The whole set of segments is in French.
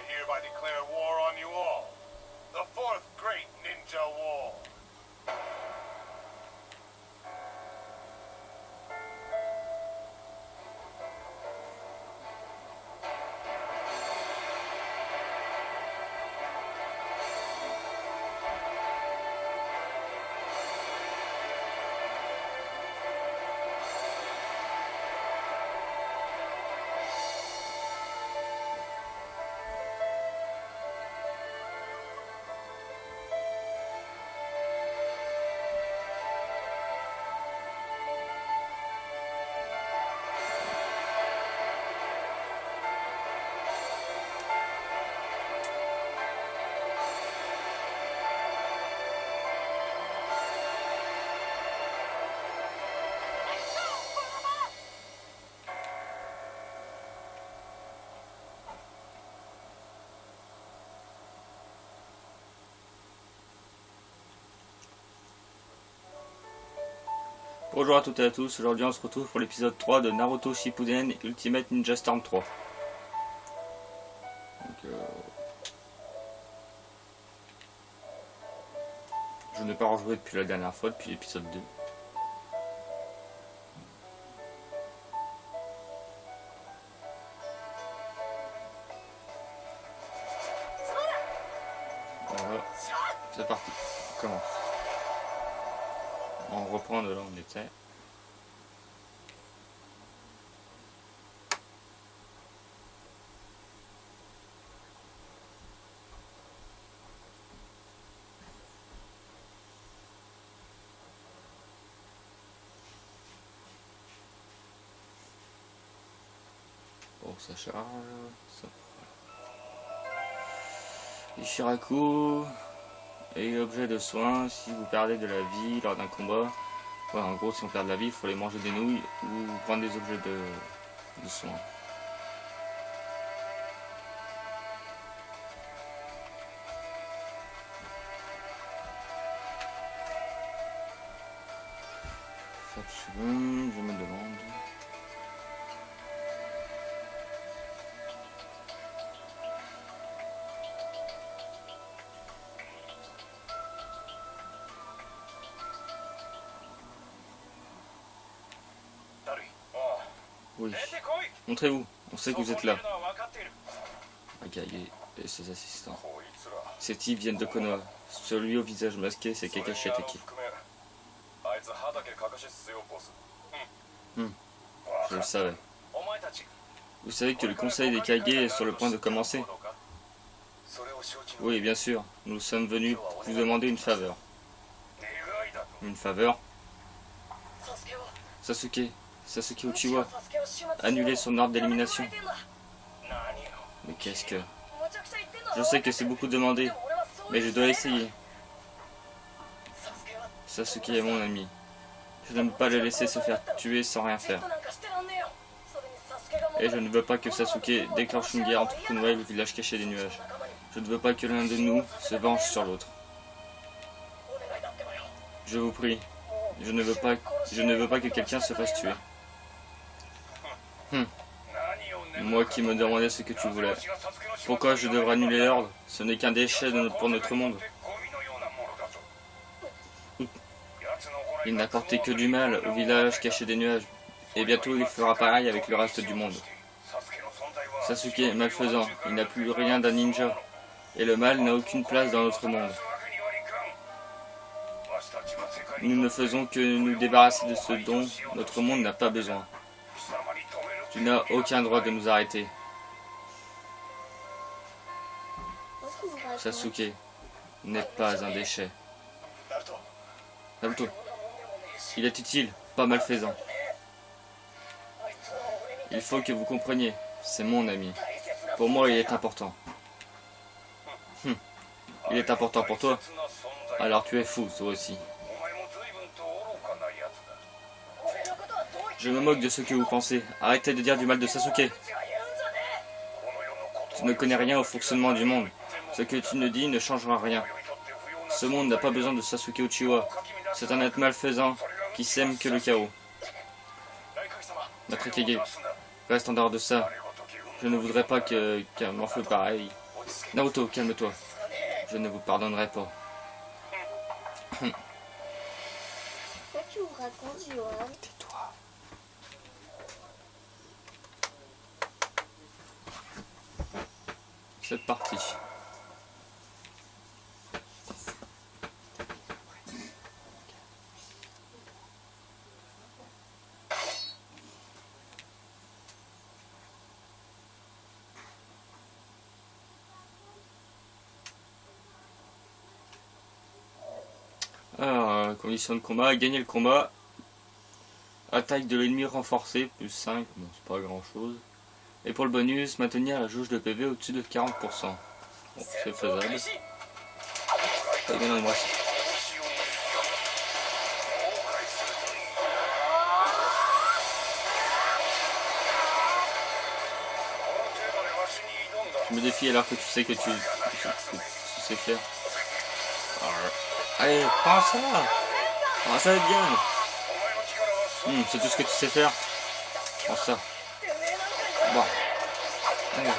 hereby declare war on you all. The fourth great ninja war. Bonjour à toutes et à tous, aujourd'hui on se retrouve pour l'épisode 3 de Naruto Shippuden Ultimate Ninja Storm 3. Donc, je n'ai pas rejoué depuis la dernière fois, depuis l'épisode 2. Voilà, c'est parti, on commence. On reprend de là où on était. Bon, ça charge. Ça. Ishiraku et objet de soin. Si vous perdez de la vie lors d'un combat, voilà, en gros, si on perd de la vie, il faut aller manger des nouilles ou prendre des objets de soin. Seconde, je me demande. Oui. Montrez-vous, on sait que vous êtes là. Akage et ses assistants. Ces types viennent de Konoha. Celui au visage masqué, c'est Kakashi Hatake. Je le savais. Vous savez que le conseil des Kage est sur le point de commencer? Oui, bien sûr. Nous sommes venus pour vous demander une faveur. Une faveur? Sasuke Uchiwa, annuler son ordre d'élimination. Mais qu'est-ce que... Je sais que c'est beaucoup demandé, mais je dois essayer. Sasuke est mon ami. Je ne peux pas le laisser se faire tuer sans rien faire. Et je ne veux pas que Sasuke déclenche une guerre entre Konoha et le village caché des nuages. Je ne veux pas que l'un de nous se venge sur l'autre. Je vous prie, je ne veux pas que quelqu'un se fasse tuer. Moi qui me demandais ce que tu voulais. Pourquoi je devrais annuler l'ordre? Ce n'est qu'un déchet pour notre monde. Il n'a apporté que du mal au village caché des nuages. Et bientôt il fera pareil avec le reste du monde. Sasuke est malfaisant. Il n'a plus rien d'un ninja. Et le mal n'a aucune place dans notre monde. Nous ne faisons que nous débarrasser de ce dont notre monde n'a pas besoin. Tu n'as aucun droit de nous arrêter. Sasuke n'est pas un déchet. Naruto, il est utile, pas malfaisant. Il faut que vous compreniez, c'est mon ami. Pour moi, il est important. Il est important pour toi? Alors tu es fou, toi aussi. Je me moque de ce que vous pensez. Arrêtez de dire du mal de Sasuke. Tu ne connais rien au fonctionnement du monde. Ce que tu ne dis ne changera rien. Ce monde n'a pas besoin de Sasuke Uchiwa. C'est un être malfaisant qui sème que le chaos. Maître Kage, reste en dehors de ça. Je ne voudrais pas qu'un morpheux pareil Naruto, calme-toi. Je ne vous pardonnerai pas. Quoi tu me racontes, Johan? Tais-toi. C'est parti. Alors, conditions de combat, gagner le combat. Attaque de l'ennemi renforcée, plus 5, bon c'est pas grand chose. Et pour le bonus, maintenir la jauge de PV au-dessus de 40%. Bon, c'est faisable. Pas bien dans tu me défies alors que tu sais que tu sais faire. Alors, allez, prends ça! Prends ça bien! C'est tout ce que tu sais faire. Prends ça. Bon. Allez.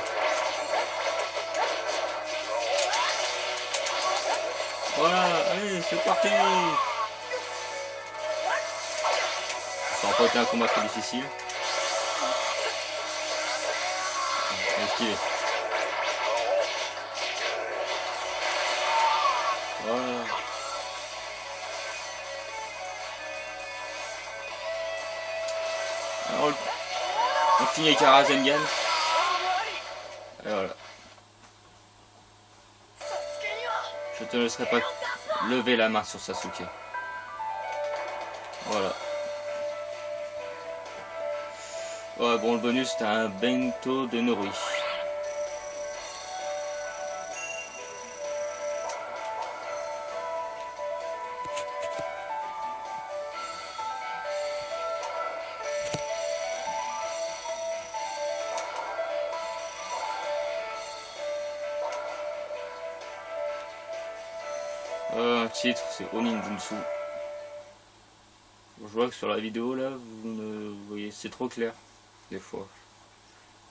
Voilà, allez, c'est parti! Ça n'a pas été un combat très difficile. Esquivé. Voilà. Alors, on finit avec un Rasengan. Et voilà. Je te laisserai pas lever la main sur Sasuke. Voilà. Ouais, bon, le bonus c'était un Bento de Norui. Un titre, c'est Onin Jutsu. Je vois que sur la vidéo là, vous voyez, c'est trop clair. Des fois.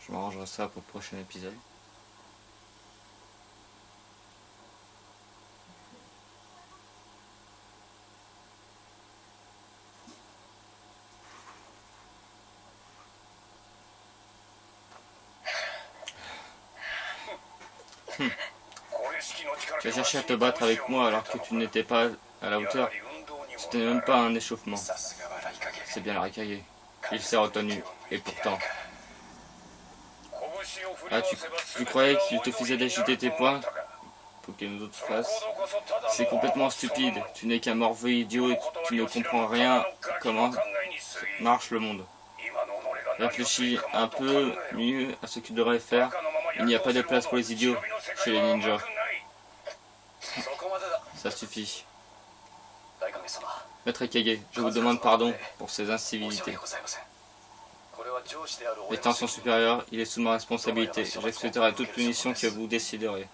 Je m'arrangerai ça pour le prochain épisode. Tu as cherché à te battre avec moi alors que tu n'étais pas à la hauteur. C'était même pas un échauffement. C'est bien Raikage. Il s'est retenu. Et pourtant... Ah, tu croyais qu'il te faisait d'agiter tes poings pour que nous autres fassent? C'est complètement stupide. Tu n'es qu'un morveux idiot et tu ne comprends rien comment marche le monde. Réfléchis un peu mieux à ce que tu devrais faire. Il n'y a pas de place pour les idiots chez les ninjas. Ça suffit. Maître Kage, je vous demande pardon pour ces incivilités. Étant son supérieur, il est sous ma responsabilité. J'accepterai toute punition que vous déciderez.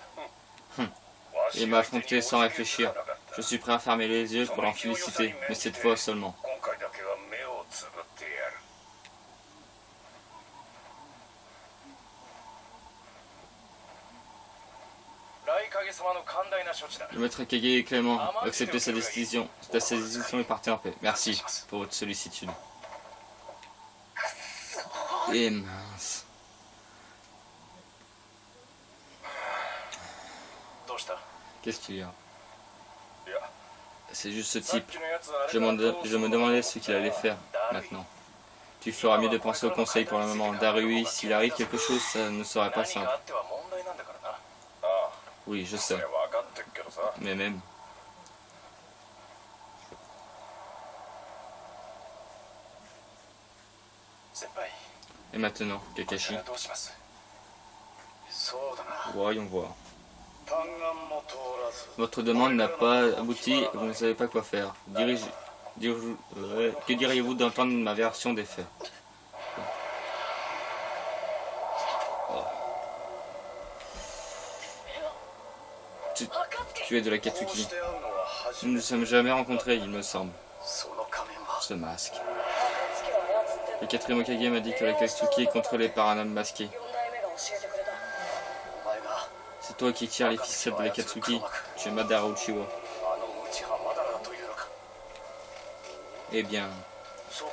Il m'a affronté sans réfléchir. Je suis prêt à fermer les yeux pour l'en féliciter, mais cette fois seulement. Le maître Kage est clément. Acceptez sa décision. Sa décision est partie en paix. Merci pour votre sollicitude. Et mince. Qu'est-ce qu'il y a? C'est juste ce type. Je me demandais ce qu'il allait faire maintenant. Tu feras mieux de penser au conseil pour le moment. Darui, s'il arrive quelque chose, ça ne serait pas simple. Oui, je sais. Mais même... Et maintenant, Kakashi? Voyons voir. Votre demande n'a pas abouti et vous ne savez pas quoi faire. Que diriez-vous d'entendre ma version des faits? Oh. Tu es de l'Akatsuki. Nous ne nous sommes jamais rencontrés, il me semble. Ce masque. Le quatrième Hokage m'a dit que l'Akatsuki contrôlait par un homme masqué. C'est toi qui tires les ficelles de l'Akatsuki, tu es Madara Uchiwa. Eh bien,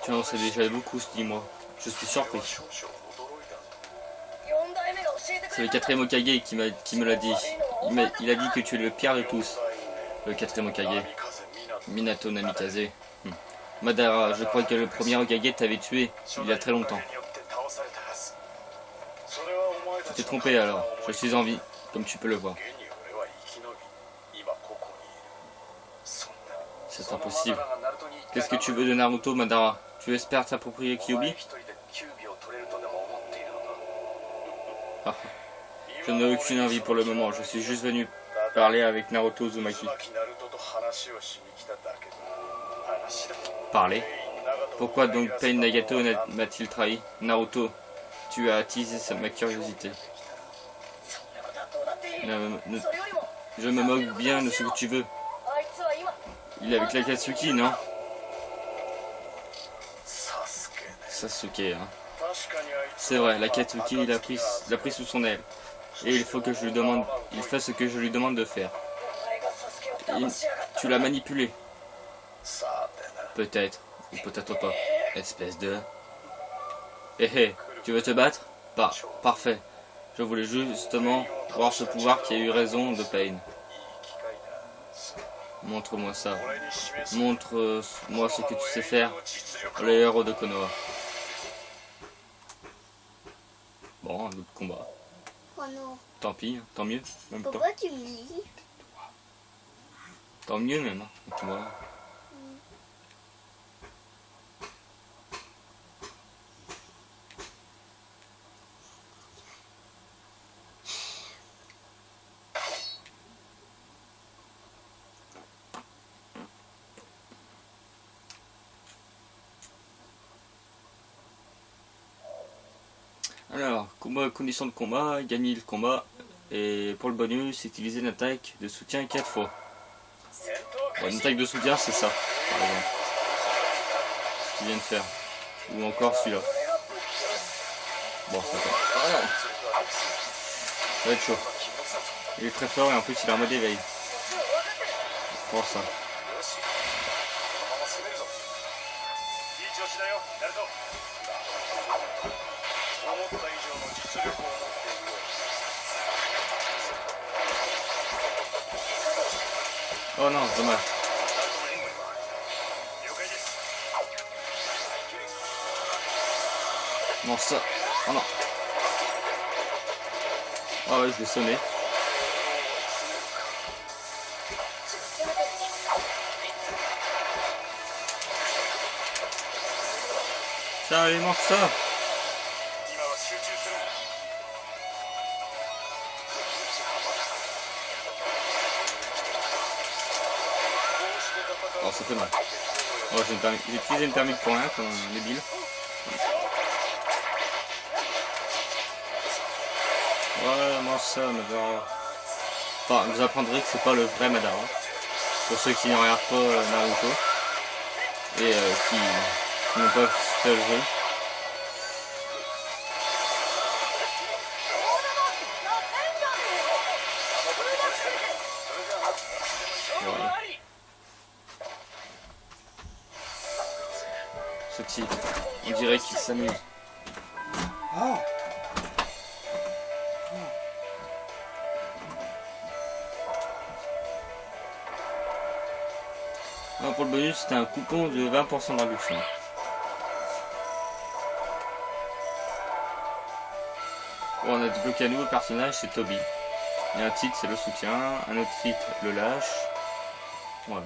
tu en sais déjà beaucoup, dis-moi. Je suis surpris. C'est le 4e Hokage qui me l'a dit. Il a dit que tu es le pire de tous. Le 4e Hokage. Minato Namikaze. Madara, je crois que le premier Hokage t'avait tué il y a très longtemps. Tu t'es trompé alors. Je suis en vie, comme tu peux le voir. C'est impossible. Qu'est-ce que tu veux de Naruto, Madara? Tu espères t'approprier Kyuubi? Je n'ai aucune envie pour le moment, je suis juste venu parler avec Naruto Uzumaki. Parler? Pourquoi donc Pain Nagato m'a-t-il trahi? Naruto, tu as attisé ma curiosité. Je me moque bien de ce que tu veux. Il est avec l'Akatsuki, non? Sasuke, hein. C'est vrai, l'Akatsuki l'a pris sous son aile. Et il faut que je lui demande, il fait ce que je lui demande de faire. Tu l'as manipulé. Peut-être, ou peut-être pas. Espèce de... hé, tu veux te battre? Parfait. Je voulais justement voir ce pouvoir qui a eu raison de Pain. Montre-moi ça. Montre-moi ce que tu sais faire, le héros de Konoha. Bon, un autre combat. Oh non. Tant pis, tant mieux. Même pas. Pourquoi tu me dis? Tant mieux même. Tu vois. Alors, condition de combat, gagner le combat, et pour le bonus, utiliser une attaque de soutien 4 fois. Bon, une attaque de soutien, c'est ça, par exemple. Ce qu'il vient de faire. Ou encore celui-là. Bon, ça va. Ah non. Ça va être chaud. Il est très fort et en plus il est en mode éveil. Pour ça. Oh non, dommage. Non, ça. Oh non. Ah ouais, je l'ai sonné. Tiens, allez, mange ça. Oh, ça fait mal. Oh, j'ai utilisé une thermique pour rien, comme un débile. Ouais, mange ça, Madara. Enfin, vous apprendrez que c'est pas le vrai Madara. Pour ceux qui ne regardent pas Naruto. Et qui n'ont pas fait le jeu. Voilà. Ce type, on dirait qu'il s'amuse. Alors pour le bonus, c'était un coupon de 20% de réduction. Bon, on a débloqué un nouveau personnage, c'est Toby. Et un titre, c'est le soutien. Un autre titre, le lâche. Voilà.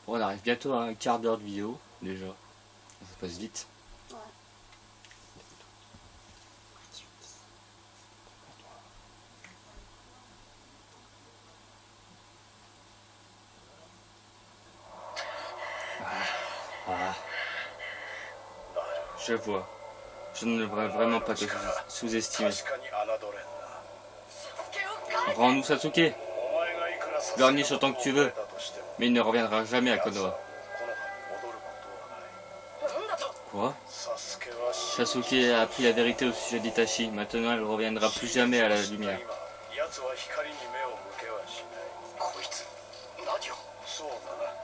Bon, on arrive bientôt à un quart d'heure de vidéo, déjà. Ça passe vite. Ouais. Ah. Je vois. Je ne devrais vraiment pas te sous-estimer. Rends-nous Sasuke. Pleurniche autant que tu veux. Mais il ne reviendra jamais à Konoha. Quoi? Sasuke a appris la vérité au sujet d'Itachi. Maintenant, elle ne reviendra plus jamais à la lumière.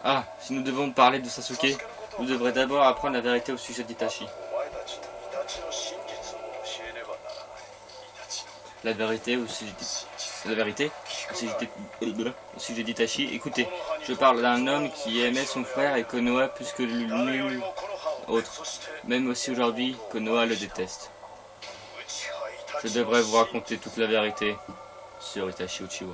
Ah, si nous devons parler de Sasuke, nous devrions d'abord apprendre la vérité au sujet d'Itachi. La vérité au sujet au sujet d'Itachi. Écoutez, je parle d'un homme qui aimait son frère et Konoha plus que nul autre. Même aussi aujourd'hui, Konoha le déteste. Je devrais vous raconter toute la vérité sur Itachi Uchiwa.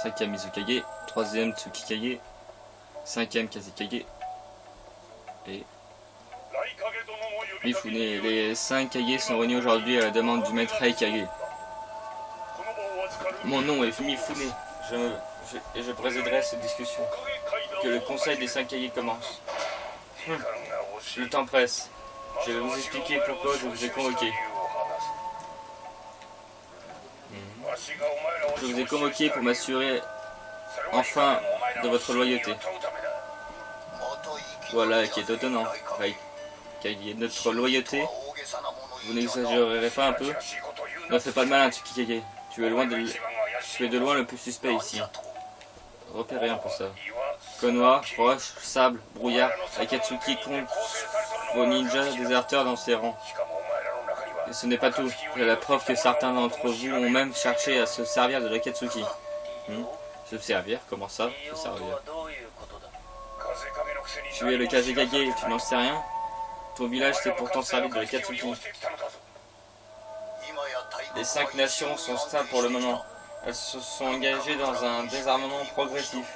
Cinquième Mizukage, troisième Tsukikage, cinquième Kazekage et Mifune. Les 5 Kage sont réunis aujourd'hui à la demande du maître Raikage. Mon nom est Mifune et je présiderai cette discussion. Que le conseil des 5 Kage commence. Le temps presse. Je vais vous expliquer pourquoi je vous ai convoqué. Je vous ai convoqué pour m'assurer enfin de votre loyauté. Voilà qui est étonnant. Notre loyauté, vous n'exagérerez pas un peu? Ne fais pas de malin, Tsukikage. Tu es de loin le plus suspect ici. Repérez un peu ça. Konoha, roche, sable, brouillard, Akatsuki compte vos ninjas déserteurs dans ses rangs. Et ce n'est pas tout. J'ai la preuve que certains d'entre vous ont même cherché à se servir de l'Akatsuki. Se servir? Comment ça? Se servir. Tu es le Kazekage et tu n'en sais rien? Ton village s'est pourtant servi de l'Akatsuki. Les 5 nations sont stables pour le moment. Elles se sont engagées dans un désarmement progressif.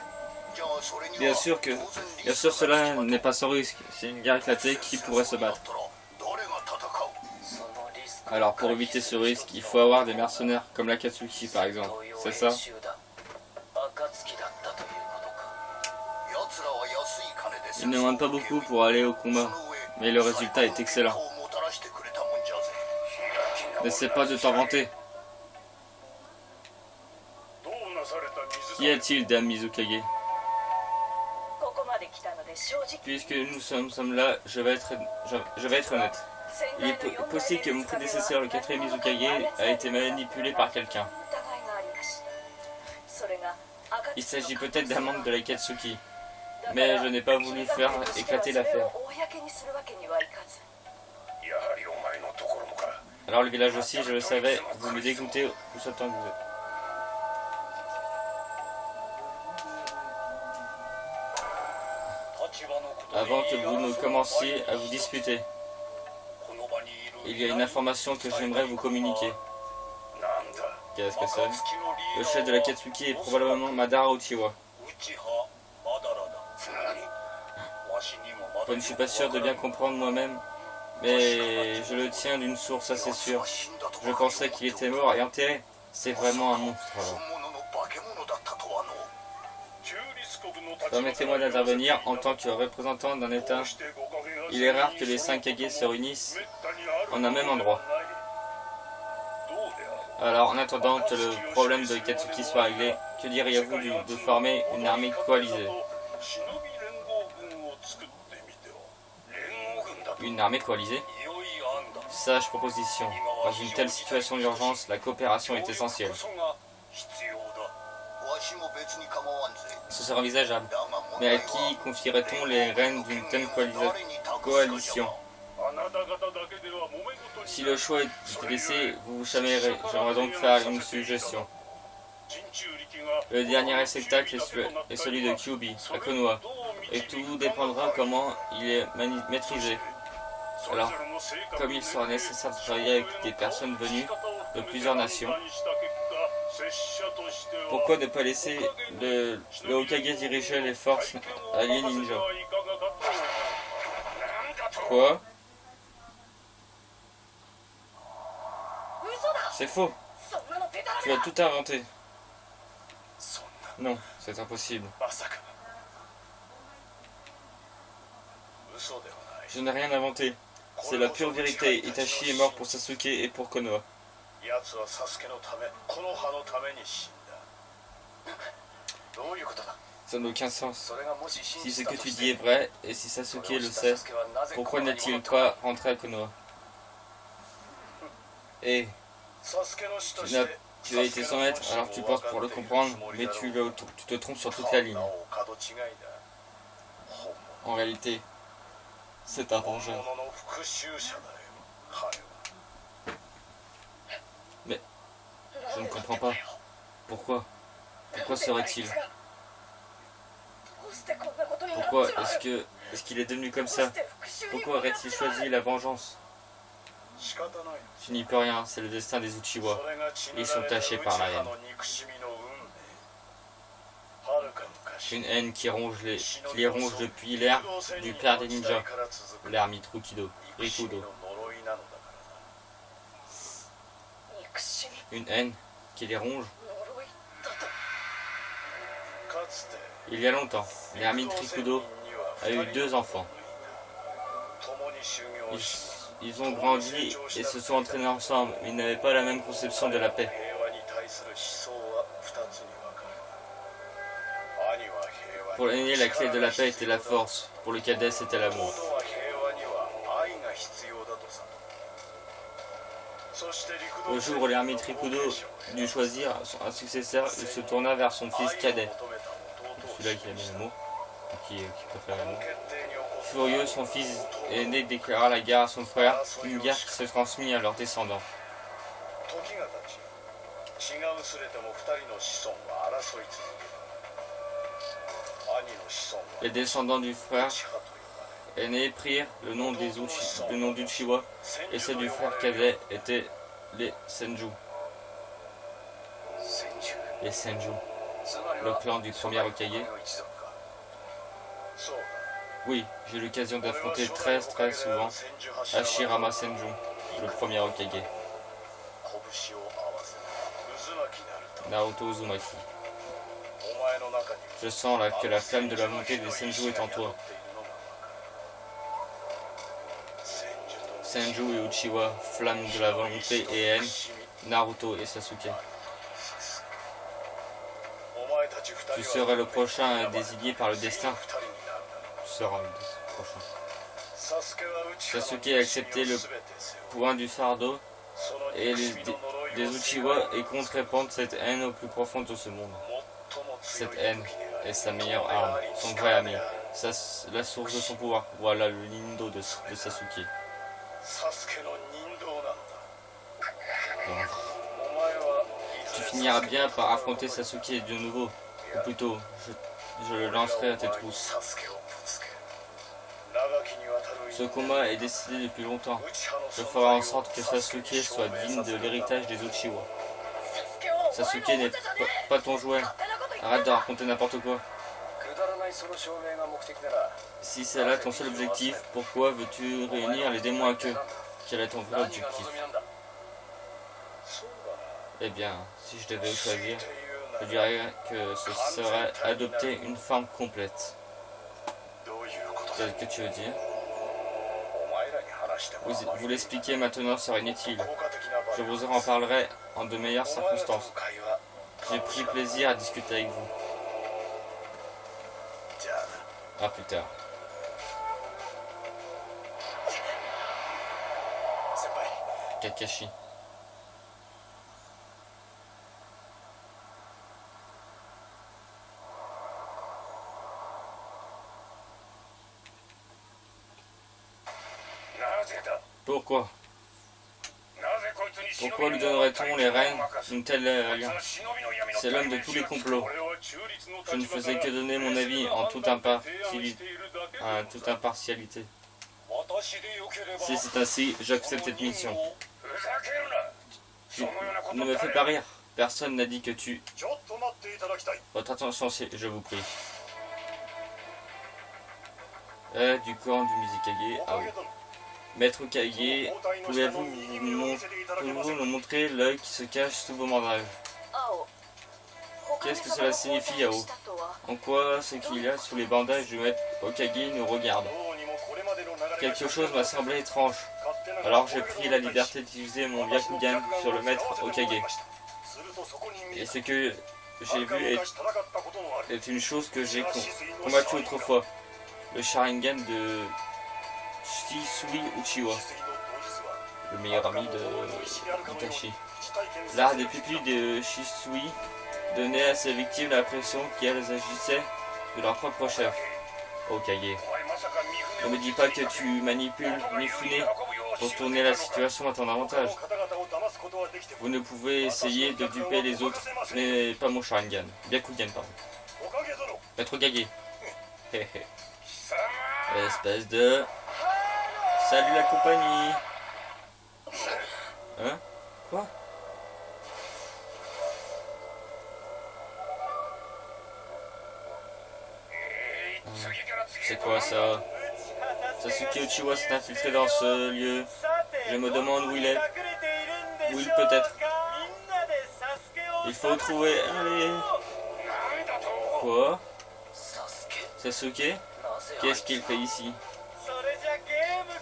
Bien sûr cela n'est pas sans risque. C'est une guerre éclatée, qui pourrait se battre? Alors pour éviter ce risque, il faut avoir des mercenaires comme l'Akatsuki par exemple. C'est ça? Ils ne demandent pas beaucoup pour aller au combat, mais le résultat est excellent. N'essaie pas de t'en vanter. Qu'y a-t-il, Dame Mizukage? Puisque nous sommes là, je vais être honnête. Il est possible que mon prédécesseur, le 4e Mizukage, a été manipulé par quelqu'un. Il s'agit peut-être d'un membre de l'Akatsuki, mais je n'ai pas voulu faire éclater l'affaire. Alors le village aussi, je le savais, vous me dégoûtez tout ce temps que vous êtes. Avant que vous ne commenciez à vous disputer, il y a une information que j'aimerais vous communiquer. Qu'est-ce que c'est? Le chef de l'Akatsuki est probablement Madara Uchiwa. Je ne suis pas sûr de bien comprendre moi-même, mais je le tiens d'une source assez sûre. Je pensais qu'il était mort et enterré. C'est vraiment un monstre. Permettez-moi d'intervenir en tant que représentant d'un État. Il est rare que les 5 Kage se réunissent en un même endroit. Alors, en attendant que le problème de Akatsuki soit réglé, que diriez-vous de former une armée coalisée? Une armée coalisée? Sage proposition. Dans une telle situation d'urgence, la coopération est essentielle. Ce serait envisageable. Mais à qui confierait-on les rênes d'une telle coalition? Si le choix est laissé, vous vous chamérez. J'aimerais donc faire une suggestion. Le dernier réceptacle est celui de Kyuubi, à Konoha. Et tout dépendra comment il est maîtrisé. Alors, comme il sera nécessaire de travailler avec des personnes venues de plusieurs nations, pourquoi ne pas laisser le Hokage diriger les forces alliées ninja? Quoi? C'est faux. Tu as tout inventé. Non, c'est impossible. Je n'ai rien inventé. C'est la pure vérité. Itachi est mort pour Sasuke et pour Konoha. 奴はサスケのため、この葉のために死んだ。どういうことだ？ Ça n'a aucun sens. それがもし真 Si ce 実だ que と tu し dis est て、 vrai, et si Sasuke le sait, pourquoi n'est-il pas rentré à Konoha? Et tu as été son maître, alors tu penses pour le comprendre, mais tu te trompes sur toute la ligne. En réalité, c'est un vengeur. Mais je ne comprends pas. Pourquoi? Pourquoi serait-il? Pourquoi est-ce qu'il est devenu comme ça? Pourquoi aurait-il choisi la vengeance? Tu n'y peux rien, c'est le destin des Uchiwa. Ils sont tachés par la haine. Une haine qui les ronge depuis l'ère du père des ninjas, l'ermite Rikudo. Une haine qui les ronge. Il y a longtemps, l'ermite Rikudo a eu 2 enfants. Ils ont grandi et se sont entraînés ensemble. Ils n'avaient pas la même conception de la paix. Pour l'aîné, la clé de la paix était la force. Pour le cadet, c'était l'amour. Au jour où l'ermite Rikudo dut choisir un successeur, il se tourna vers son fils cadet. Celui-là qui aimait l'amour, qui préfère l'amour. Furieux, son fils aîné déclara la guerre à son frère, une guerre qui se transmit à leurs descendants. Les descendants du frère aîné prirent le nom d'Uchiwa, et ceux du frère cadet étaient les Senju. Les Senju, le clan du premier Hokage. Oui, j'ai eu l'occasion d'affronter très souvent Hashirama Senju, le premier Hokage. Naruto Uzumaki. Je sens là que la flamme de la volonté des Senju est en toi. Senju et Uchiwa, flamme de la volonté et haine, Naruto et Sasuke. Tu serais le prochain à être désigné par le destin. Tu seras le prochain. Sasuke a accepté le point du fardeau et les Uchiwa et compte répandre cette haine au plus profond de ce monde. Cette haine est sa meilleure arme, son vrai ami, la source de son pouvoir. Voilà le Nindo de Sasuke. Tu finiras bien par affronter Sasuke de nouveau, ou plutôt, je le lancerai à tes trousses. Ce combat est décidé depuis longtemps. Je ferai en sorte que Sasuke soit digne de l'héritage des Uchiwa. Sasuke n'est pas ton jouet. Arrête de raconter n'importe quoi. Si c'est là ton seul objectif, pourquoi veux-tu réunir les démons à queue? Quel est ton vrai objectif? Eh bien, si je devais choisir, je dirais que ce serait adopter une forme complète. Qu'est-ce que tu veux dire? Vous l'expliquer maintenant serait inutile. Je vous en parlerai en de meilleures circonstances. J'ai pris plaisir à discuter avec vous. À plus tard. Kakashi. Pourquoi? Pourquoi lui donnerait-on les rênes d'une telle alliance? C'est l'homme de tous les complots. Je ne faisais que donner mon avis en toute impartialité. Si c'est ainsi, j'accepte cette mission. Tu ne me fais pas rire. Personne n'a dit que tu... Votre attention, je vous prie. Du camp du Mizukage. Ah oui. Maître Kage, pouvez-vous nous montrer l'œil qui se cache sous vos bandages? Qu'est-ce que cela signifie, Yao? En quoi ce qu'il y a sous les bandages du maître Hokage nous regarde? Quelque chose m'a semblé étrange. Alors j'ai pris la liberté d'utiliser mon Byakugan sur le maître Hokage. Et ce que j'ai vu est une chose que j'ai combattu autrefois. Le Sharingan de Shisui Uchiwa, le meilleur ami d'Itachi. L'art des pupilles de Shisui donnait à ses victimes l'impression qu'elles agissaient de leur propre chef. Hokage. Ne me dis pas que tu manipules Mifune pour tourner la situation à ton avantage. Vous ne pouvez essayer de duper les autres, mais pas mon Sharingan. Byakugan, pardon. Maître Hokage. Espèce de... Salut la compagnie. Hein? Quoi? C'est quoi ça? Sasuke Uchiwa s'est infiltré dans ce lieu. Je me demande où il est. Où il peut être. Il faut trouver... Allez. Quoi? Sasuke? Qu'est-ce qu'il fait ici?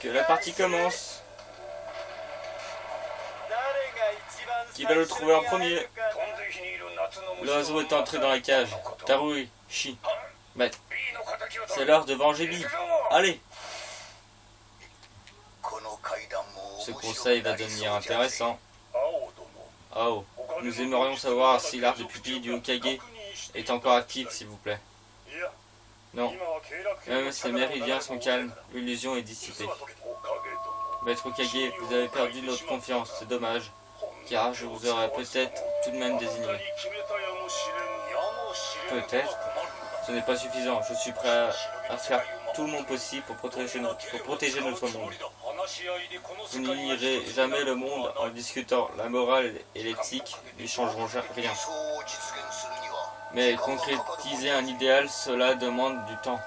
Que la partie commence. Qui va le trouver en premier? L'oiseau est entré dans la cage. Tarui, Shi. Maître. C'est l'heure de venger Bi. Allez. Ce conseil va devenir intéressant. Oh, nous aimerions savoir si l'art de pupille du Hokage est encore actif, s'il vous plaît. Non, même ses méridiens sont calmes, l'illusion est dissipée. Maître Hokage, vous avez perdu notre confiance, c'est dommage, car je vous aurais peut-être tout de même désigné. Peut-être. Ce n'est pas suffisant, je suis prêt à faire tout le monde possible pour protéger notre monde. Vous n'unirez jamais le monde en discutant. La morale et l'éthique n'y changeront rien. Mais concrétiser un idéal, cela demande du temps.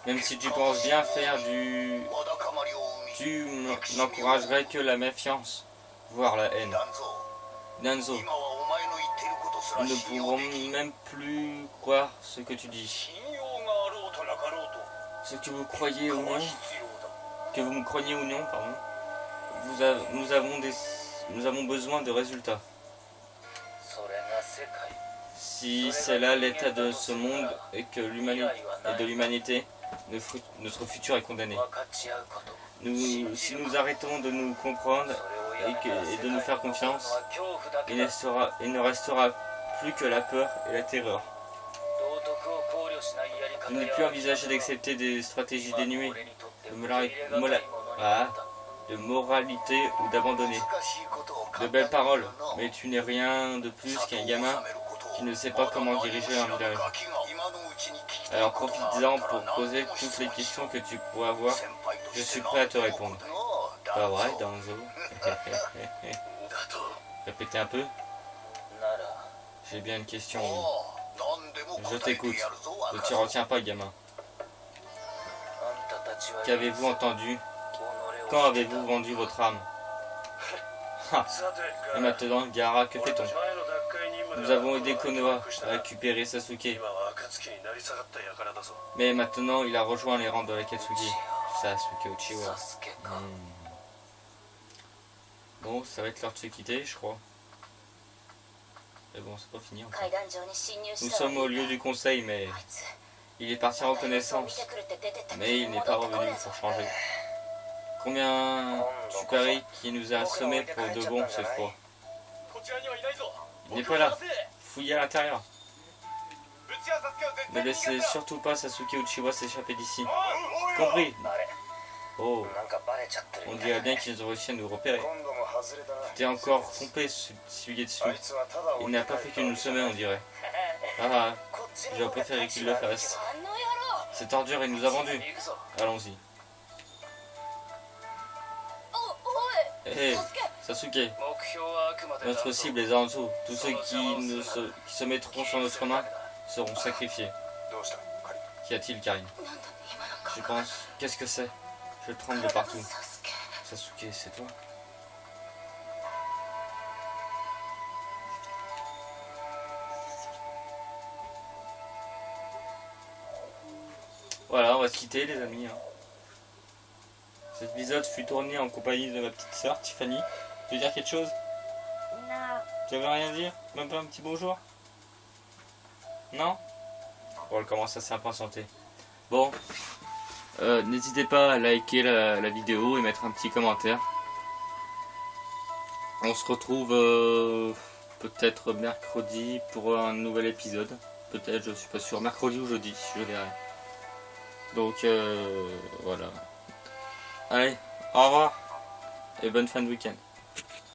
Même si tu penses bien faire tu n'encouragerais que la méfiance, voire la haine. Danzo, nous ne pouvons même plus croire ce que tu dis. Ce que vous croyez ou non, que vous me croyez ou non, pardon, nous avons besoin de résultats. Si c'est là l'état de ce monde et de l'humanité, notre futur est condamné. Si nous arrêtons de nous comprendre et de nous faire confiance, il ne restera plus que la peur et la terreur. Il n'est plus envisagé d'accepter des stratégies dénuées de moralité ou d'abandonner. De belles paroles, mais tu n'es rien de plus qu'un gamin qui ne sait pas comment diriger un village. Alors profites-en pour poser toutes les questions que tu pourrais avoir. Je suis prêt à te répondre. Pas vrai, Danzo? Répétez un peu. J'ai bien une question. Je t'écoute. Ne te retiens pas, gamin. Qu'avez-vous entendu? Quand avez-vous vendu votre âme? Et maintenant, Gaara, que fait-on? Nous avons aidé Konoha à récupérer Sasuke. Mais maintenant, il a rejoint les rangs de l'Akatsuki. Sasuke Uchiwa. Bon, ça va être l'heure de se quitter, je crois. Mais bon, c'est pas fini encore. Nous sommes au lieu du conseil, mais il est parti en reconnaissance. Mais il n'est pas revenu pour changer. Combien tu paries qu'il nous a assommés pour de bon cette fois? Il n'est pas là. Fouillez à l'intérieur. Ne laissez surtout pas Sasuke Uchiwa s'échapper d'ici. Compris? Oh, on dirait bien qu'ils ont réussi à nous repérer. Tu t'es encore trompé, celui dessus. Il n'a pas fait que nous sommer, on dirait. Ah, j'aurais préféré qu'il le fasse. Cette ordure, il nous a vendus. Allons-y. Hé, Sasuke. Notre cible est en dessous. Tous ceux qui se mettront sur notre main seront sacrifiés. Qu'y a-t-il, Karin? Je pense... Qu'est-ce que c'est? Je tremble de partout. Sasuke, c'est toi? Voilà, on va se quitter, les amis. Cet épisode fut tourné en compagnie de ma petite sœur Tiffany. Tu veux dire quelque chose? Non. Tu veux rien dire? Même pas un petit bonjour? Non? Bon, elle commence à s'impatienter. Bon, n'hésitez pas à liker la vidéo et mettre un petit commentaire. On se retrouve peut-être mercredi pour un nouvel épisode. Peut-être, je suis pas sûr. Mercredi ou jeudi, je verrai. Donc voilà. Allez, au revoir et bonne fin de week-end.